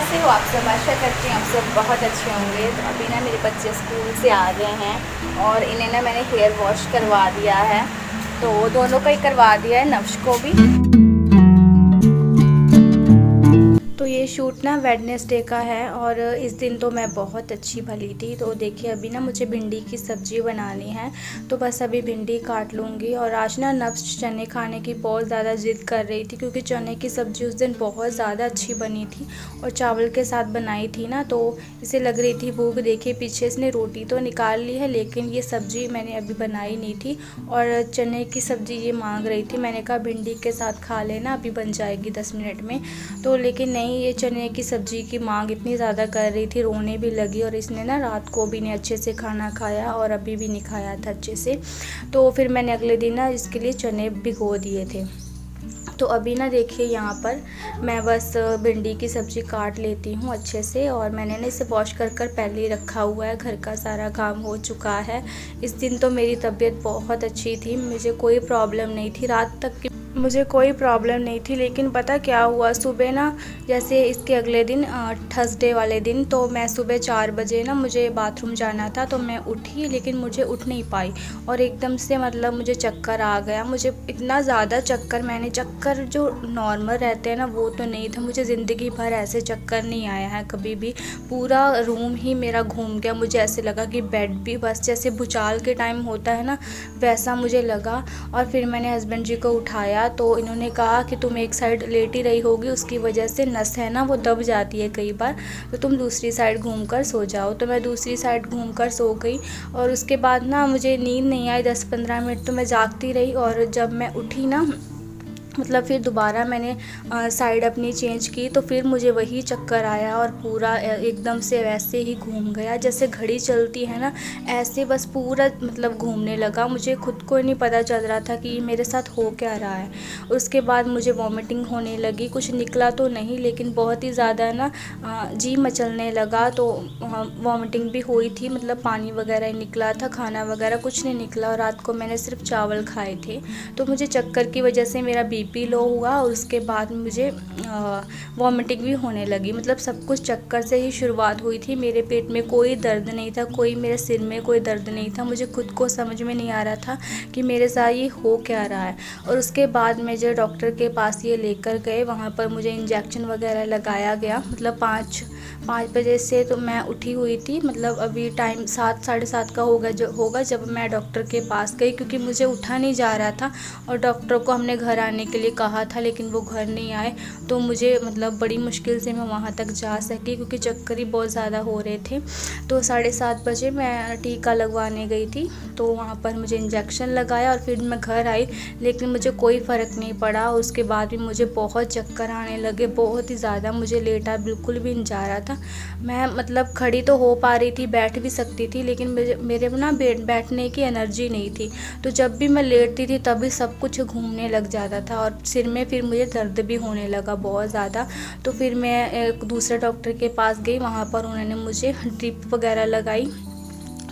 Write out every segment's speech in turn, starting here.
कैसे हो आप सब? आशा करती हूँ आप सब बहुत अच्छे होंगे। तो अभी ना मेरे बच्चे स्कूल से आ गए हैं और इन्हें ना मैंने हेयर वॉश करवा दिया है। तो दोनों का ही करवा दिया है, नफ्स को भी। तो ये शूट ना वेडनेसडे का है और इस दिन तो मैं बहुत अच्छी भली थी। तो देखिए अभी ना मुझे भिंडी की सब्ज़ी बनानी है, तो बस अभी भिंडी काट लूँगी। और आज ना नफ्स चने खाने की बहुत ज़्यादा ज़िद कर रही थी, क्योंकि चने की सब्ज़ी उस दिन बहुत ज़्यादा अच्छी बनी थी और चावल के साथ बनाई थी ना, तो इसे लग रही थी भूख। देखिए पीछे इसने रोटी तो निकाल ली है, लेकिन ये सब्ज़ी मैंने अभी बनाई नहीं थी और चने की सब्ज़ी ये मांग रही थी। मैंने कहा भिंडी के साथ खा लेना, अभी बन जाएगी 10 मिनट में। तो लेकिन नहीं, ये चने की सब्ज़ी की मांग इतनी ज़्यादा कर रही थी, रोने भी लगी। और इसने ना रात को भी नहीं अच्छे से खाना खाया और अभी भी नहीं खाया था अच्छे से। तो फिर मैंने अगले दिन ना इसके लिए चने भिगो दिए थे। तो अभी ना देखिए यहाँ पर मैं बस भिंडी की सब्ज़ी काट लेती हूँ अच्छे से। और मैंने ना इसे वॉश कर पहले ही रखा हुआ है, घर का सारा काम हो चुका है। इस दिन तो मेरी तबीयत बहुत अच्छी थी, मुझे कोई प्रॉब्लम नहीं थी, रात तक की मुझे कोई प्रॉब्लम नहीं थी। लेकिन पता क्या हुआ, सुबह ना जैसे इसके अगले दिन थर्सडे वाले दिन, तो मैं सुबह 4 बजे ना मुझे बाथरूम जाना था, तो मैं उठी लेकिन मुझे उठ नहीं पाई और एकदम से मतलब मुझे चक्कर आ गया। मुझे इतना ज़्यादा चक्कर, मैंने चक्कर जो नॉर्मल रहते हैं ना वो तो नहीं था, मुझे ज़िंदगी भर ऐसे चक्कर नहीं आया है कभी भी। पूरा रूम ही मेरा घूम गया, मुझे ऐसे लगा कि बेड भी बस जैसे भूचाल के टाइम होता है ना वैसा मुझे लगा। और फिर मैंने हस्बैंड जी को उठाया, तो इन्होंने कहा कि तुम एक साइड लेटी रही होगी, उसकी वजह से नस है ना वो दब जाती है कई बार, तो तुम दूसरी साइड घूमकर सो जाओ। तो मैं दूसरी साइड घूमकर सो गई और उसके बाद ना मुझे नींद नहीं आई, 10-15 मिनट तो मैं जागती रही। और जब मैं उठी ना, मतलब फिर दोबारा मैंने साइड अपनी चेंज की, तो फिर मुझे वही चक्कर आया और पूरा एकदम से वैसे ही घूम गया जैसे घड़ी चलती है ना, ऐसे बस पूरा मतलब घूमने लगा। मुझे खुद को नहीं पता चल रहा था कि मेरे साथ हो क्या रहा है। उसके बाद मुझे वॉमिटिंग होने लगी, कुछ निकला तो नहीं लेकिन बहुत ही ज़्यादा ना जी मचलने लगा। तो वॉमिटिंग भी हुई थी, मतलब पानी वगैरह ही निकला था, खाना वगैरह कुछ नहीं निकला। और रात को मैंने सिर्फ चावल खाए थे। तो मुझे चक्कर की वजह से मेरा बीपी लो हुआ और उसके बाद मुझे वॉमिटिंग भी होने लगी। मतलब सब कुछ चक्कर से ही शुरुआत हुई थी। मेरे पेट में कोई दर्द नहीं था, कोई मेरे सिर में कोई दर्द नहीं था। मुझे खुद को समझ में नहीं आ रहा था कि मेरे साथ ये हो क्या रहा है। और उसके बाद में जो डॉक्टर के पास ये लेकर गए, वहाँ पर मुझे इंजेक्शन वगैरह लगाया गया। मतलब 5 बजे से तो मैं उठी हुई थी, मतलब अभी टाइम 7 साढ़े 7 का होगा जब मैं डॉक्टर के पास गई, क्योंकि मुझे उठा नहीं जा रहा था। और डॉक्टर को हमने घर आने के लिए कहा था लेकिन वो घर नहीं आए, तो मुझे मतलब बड़ी मुश्किल से मैं वहाँ तक जा सकी, क्योंकि चक्कर ही बहुत ज़्यादा हो रहे थे। तो 7:30 बजे मैं टीका लगवाने गई थी, तो वहाँ पर मुझे इंजेक्शन लगाया और फिर मैं घर आई, लेकिन मुझे कोई फ़र्क नहीं पड़ा। उसके बाद भी मुझे बहुत चक्कर आने लगे, बहुत ही ज़्यादा। मुझे लेटा बिल्कुल भी नहीं जा रहा था। मैं मतलब खड़ी तो हो पा रही थी, बैठ भी सकती थी, लेकिन मेरे ना बैठने की एनर्जी नहीं थी। तो जब भी मैं लेटती थी तभी सब कुछ घूमने लग जाता था और सिर में फिर मुझे दर्द भी होने लगा बहुत ज़्यादा। तो फिर मैं एक दूसरे डॉक्टर के पास गई, वहाँ पर उन्होंने मुझे ड्रिप वगैरह लगाई।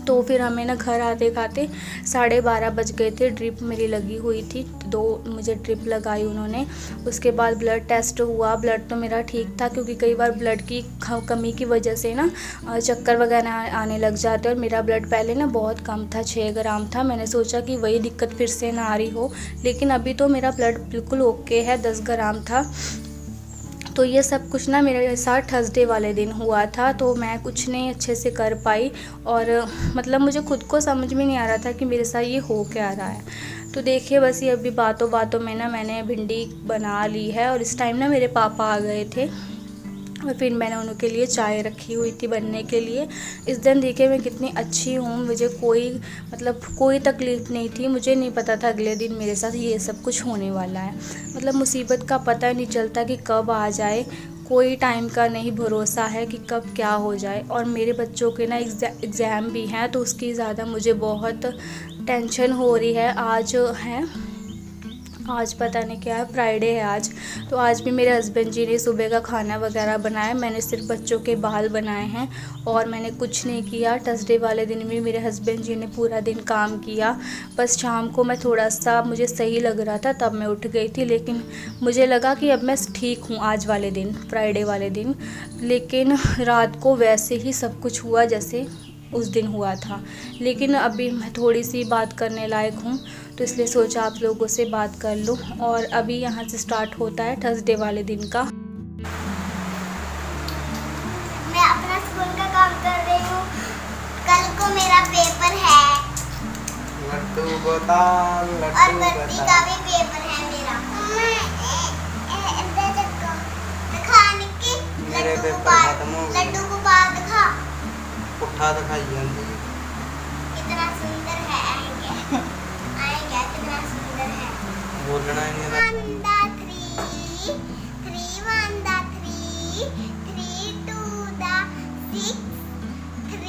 तो फिर हमें ना घर आते खाते 12:30 बज गए थे। ड्रिप मेरी लगी हुई थी, 2 मुझे ड्रिप लगाई उन्होंने। उसके बाद ब्लड टेस्ट हुआ, ब्लड तो मेरा ठीक था, क्योंकि कई बार ब्लड की कमी की वजह से ना चक्कर वगैरह आने लग जाते हैं। और मेरा ब्लड पहले ना बहुत कम था, 6 ग्राम था। मैंने सोचा कि वही दिक्कत फिर से ना आ रही हो, लेकिन अभी तो मेरा ब्लड बिल्कुल ओके है, 10 ग्राम था। तो ये सब कुछ ना मेरे साथ थर्सडे वाले दिन हुआ था, तो मैं कुछ नहीं अच्छे से कर पाई। और मतलब मुझे खुद को समझ में नहीं आ रहा था कि मेरे साथ ये हो क्या रहा है। तो देखिए बस ये अभी बातों बातों में ना मैंने भिंडी बना ली है और इस टाइम ना मेरे पापा आ गए थे और फिर मैंने उनके लिए चाय रखी हुई थी बनने के लिए। इस दिन देखिए मैं कितनी अच्छी हूँ, मुझे कोई मतलब कोई तकलीफ़ नहीं थी। मुझे नहीं पता था अगले दिन मेरे साथ ये सब कुछ होने वाला है। मतलब मुसीबत का पता नहीं चलता कि कब आ जाए, कोई टाइम का नहीं भरोसा है कि कब क्या हो जाए। और मेरे बच्चों के ना एग्ज़ाम भी हैं, तो उसकी ज़्यादा मुझे बहुत टेंशन हो रही है। आज पता नहीं क्या है, फ्राइडे है आज। तो आज भी मेरे हस्बैंड जी ने सुबह का खाना वगैरह बनाया। मैंने सिर्फ बच्चों के बाल बनाए हैं और मैंने कुछ नहीं किया। थर्सडे वाले दिन भी मेरे हस्बैंड जी ने पूरा दिन काम किया। बस शाम को मैं थोड़ा सा मुझे सही लग रहा था तब मैं उठ गई थी, लेकिन मुझे लगा कि अब मैं ठीक हूँ आज वाले दिन, फ्राइडे वाले दिन। लेकिन रात को वैसे ही सब कुछ हुआ जैसे उस दिन हुआ था। लेकिन अभी मैं थोड़ी सी बात करने लायक हूँ, तो इसलिए सोचा आप लोगों से बात कर लूँ। और अभी यहाँ से स्टार्ट होता है थर्सडे वाले दिन का। मैं अपना स्कूल का काम कर रही हूँ। कल को मेरा पेपर है। लड्डू बता, और बत्ती का भी पेपर है मेरा। खाने के लड्डू को बाहर दिखा। पुट्ठा दिखाई जाती है। कितना सुंदर है। आएंगे आएंगे, कितना सुंदर है। बोलना ही नहीं। 1 3 3 1 3 3 2 6 3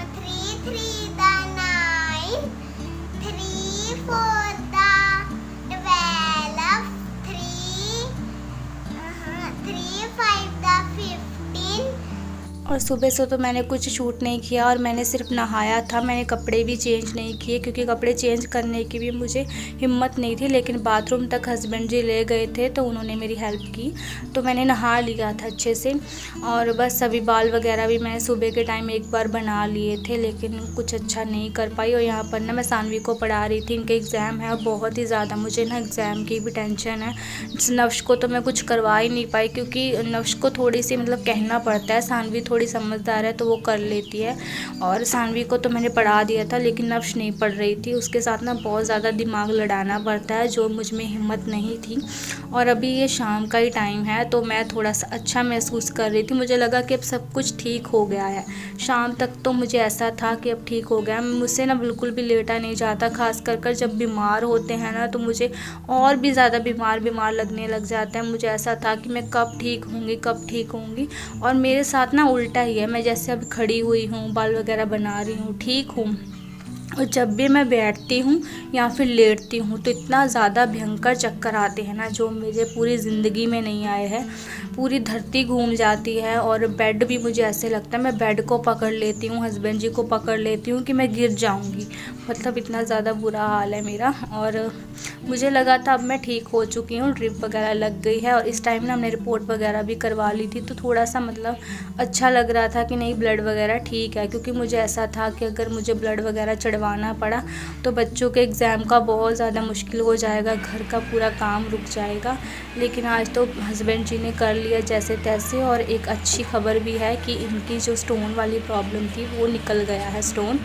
3 3 9 3 4 12 3 3 5 15। और सुबह से तो मैंने कुछ शूट नहीं किया और मैंने सिर्फ नहाया था। मैंने कपड़े भी चेंज नहीं किए क्योंकि कपड़े चेंज करने की भी मुझे हिम्मत नहीं थी। लेकिन बाथरूम तक हस्बैंड जी ले गए थे तो उन्होंने मेरी हेल्प की, तो मैंने नहा लिया था अच्छे से। और बस अभी बाल वगैरह भी मैंने सुबह के टाइम एक बार बना लिए थे, लेकिन कुछ अच्छा नहीं कर पाई। और यहाँ पर ना मैं सानवी को पढ़ा रही थी, इनके एग्ज़ाम है और बहुत ही ज़्यादा मुझे ना एग्ज़ाम की भी टेंशन है। नफ्श को तो मैं कुछ करवा ही नहीं पाई क्योंकि नफ्श को थोड़ी सी मतलब कहना पड़ता है। सानवी थोड़ी समझदार है तो वो कर लेती है, और सानवी को तो मैंने पढ़ा दिया था लेकिन नफ्श नहीं पढ़ रही थी। उसके साथ ना बहुत ज़्यादा दिमाग लड़ाना पड़ता है, जो मुझ में हिम्मत नहीं थी। और अभी ये शाम का ही टाइम है तो मैं थोड़ा सा अच्छा महसूस कर रही थी। मुझे लगा कि अब सब कुछ ठीक हो गया है। शाम तक तो मुझे ऐसा था कि अब ठीक हो गया। मुझसे ना बिल्कुल भी लेटा नहीं जाता, खास कर जब बीमार होते हैं ना तो मुझे और भी ज़्यादा बीमार लगने लग जाता है। मुझे ऐसा था कि मैं कब ठीक होंगी। और मेरे साथ ना उल्टा ही है। मैं जैसे अब खड़ी हुई हूँ, बाल वगैरह बना रही हूँ, ठीक हूँ, और जब भी मैं बैठती हूँ या फिर लेटती हूँ तो इतना ज़्यादा भयंकर चक्कर आते हैं ना, जो मुझे पूरी ज़िंदगी में नहीं आए हैं। पूरी धरती घूम जाती है और बेड भी मुझे ऐसे लगता है मैं बेड को पकड़ लेती हूँ, हस्बैंड जी को पकड़ लेती हूँ कि मैं गिर जाऊँगी। मतलब इतना ज़्यादा बुरा हाल है मेरा। और मुझे लगा था अब मैं ठीक हो चुकी हूँ, ड्रिप वगैरह लग गई है। और इस टाइम ना हमने रिपोर्ट वगैरह भी करवा ली थी, तो थोड़ा सा मतलब अच्छा लग रहा था कि नहीं ब्लड वगैरह ठीक है। क्योंकि मुझे ऐसा था कि अगर मुझे ब्लड वगैरह चढ़वाना पड़ा तो बच्चों के एग्ज़ाम का बहुत ज़्यादा मुश्किल हो जाएगा, घर का पूरा काम रुक जाएगा। लेकिन आज तो हस्बैंड जी ने कर लिया जैसे तैसे। और एक अच्छी खबर भी है कि इनकी जो स्टोन वाली प्रॉब्लम थी वो निकल गया है स्टोन,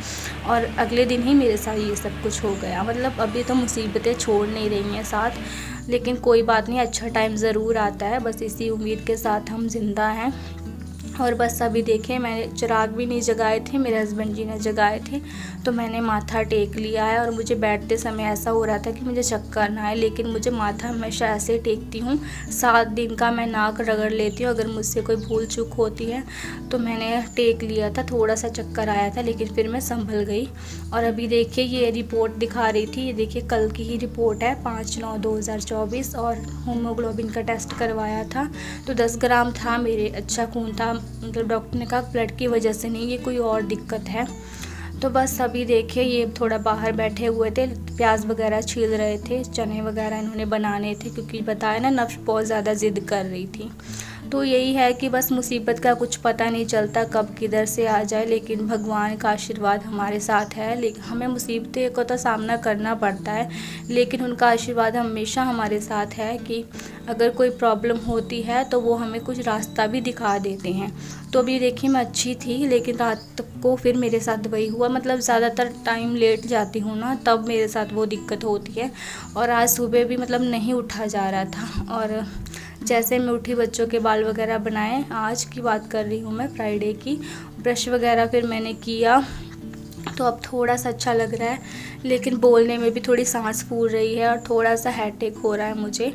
और अगले दिन ही मेरे साथ ये सब कुछ हो गया। मतलब अभी तो मुसीबतें छोड़ नहीं रही हैं साथ, लेकिन कोई बात नहीं, अच्छा टाइम ज़रूर आता है। बस इसी उम्मीद के साथ हम जिंदा हैं। और बस अभी देखें, मैंने चिराग भी नहीं जगाए थे, मेरे हस्बैंड जी ने जगाए थे, तो मैंने माथा टेक लिया है। और मुझे बैठते समय ऐसा हो रहा था कि मुझे चक्कर ना आए, लेकिन मुझे माथा हमेशा ऐसे टेकती हूँ। 7 दिन का मैं नाक रगड़ लेती हूँ, अगर मुझसे कोई भूल चूक होती है तो मैंने टेक लिया था। थोड़ा सा चक्कर आया था लेकिन फिर मैं संभल गई। और अभी देखिए ये रिपोर्ट दिखा रही थी, ये देखिए कल की ही रिपोर्ट है, 5/9/2024। और हीमोग्लोबिन का टेस्ट करवाया था तो 10 ग्राम था मेरे, अच्छा खून था। मतलब डॉक्टर ने कहा ब्लड की वजह से नहीं, ये कोई और दिक्कत है। तो बस अभी देखिए ये थोड़ा बाहर बैठे हुए थे, प्याज वगैरह छील रहे थे, चने वगैरह इन्होंने बनाने थे क्योंकि बताया ना नफ्स बहुत ज़्यादा ज़िद कर रही थी। तो यही है कि बस मुसीबत का कुछ पता नहीं चलता कब किधर से आ जाए, लेकिन भगवान का आशीर्वाद हमारे साथ है। लेकिन हमें मुसीबतें का तो सामना करना पड़ता है, लेकिन उनका आशीर्वाद हमेशा हमारे साथ है कि अगर कोई प्रॉब्लम होती है तो वो हमें कुछ रास्ता भी दिखा देते हैं। तो अभी देखिए मैं अच्छी थी, लेकिन रात को फिर मेरे साथ वही हुआ। मतलब ज़्यादातर टाइम लेट जाती हूँ ना, तब मेरे साथ वो दिक्कत होती है। और आज सुबह भी मतलब नहीं उठा जा रहा था। और जैसे मैं उठी, बच्चों के बाल वगैरह बनाए, आज की बात कर रही हूँ मैं, फ्राइडे की। ब्रश वगैरह फिर मैंने किया तो अब थोड़ा सा अच्छा लग रहा है, लेकिन बोलने में भी थोड़ी सांस फूल रही है और थोड़ा सा हेडेक हो रहा है मुझे।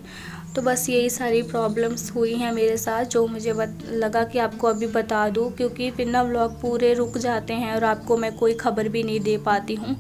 तो बस यही सारी प्रॉब्लम्स हुई हैं मेरे साथ, जो मुझे लगा कि आपको अभी बता दूं, क्योंकि फिर ना व्लॉग पूरे रुक जाते हैं और आपको मैं कोई खबर भी नहीं दे पाती हूँ।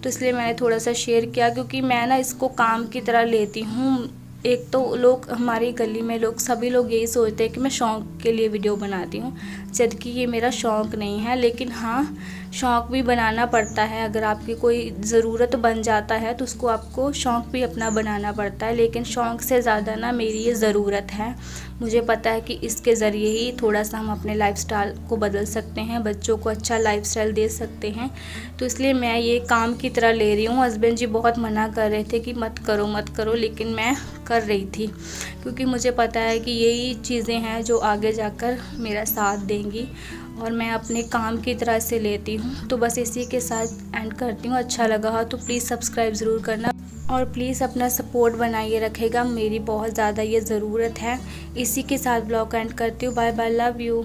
तो इसलिए मैंने थोड़ा सा शेयर किया, क्योंकि मैं ना इसको काम की तरह लेती हूँ। एक तो लोग, हमारी गली में लोग, सभी लोग यही सोचते हैं कि मैं शौक़ के लिए वीडियो बनाती हूँ, जबकि ये मेरा शौक़ नहीं है। लेकिन हाँ, शौक़ भी बनाना पड़ता है। अगर आपकी कोई ज़रूरत बन जाता है तो उसको आपको शौक़ भी अपना बनाना पड़ता है। लेकिन शौक़ से ज़्यादा ना मेरी ये ज़रूरत है। मुझे पता है कि इसके ज़रिए ही थोड़ा सा हम अपने लाइफस्टाइल को बदल सकते हैं, बच्चों को अच्छा लाइफस्टाइल दे सकते हैं। तो इसलिए मैं ये काम की तरह ले रही हूँ। हस्बैंड जी बहुत मना कर रहे थे कि मत करो मत करो, लेकिन मैं कर रही थी, क्योंकि मुझे पता है कि यही चीज़ें हैं जो आगे जाकर मेरा साथ देंगी और मैं अपने काम की तरह से लेती हूँ। तो बस इसी के साथ एंड करती हूँ। अच्छा लगा हो तो प्लीज़ सब्सक्राइब ज़रूर करना और प्लीज़ अपना सपोर्ट बनाइए रखेगा, मेरी बहुत ज़्यादा ये ज़रूरत है। इसी के साथ ब्लॉग एंड करती हूँ। Bye bye, love you.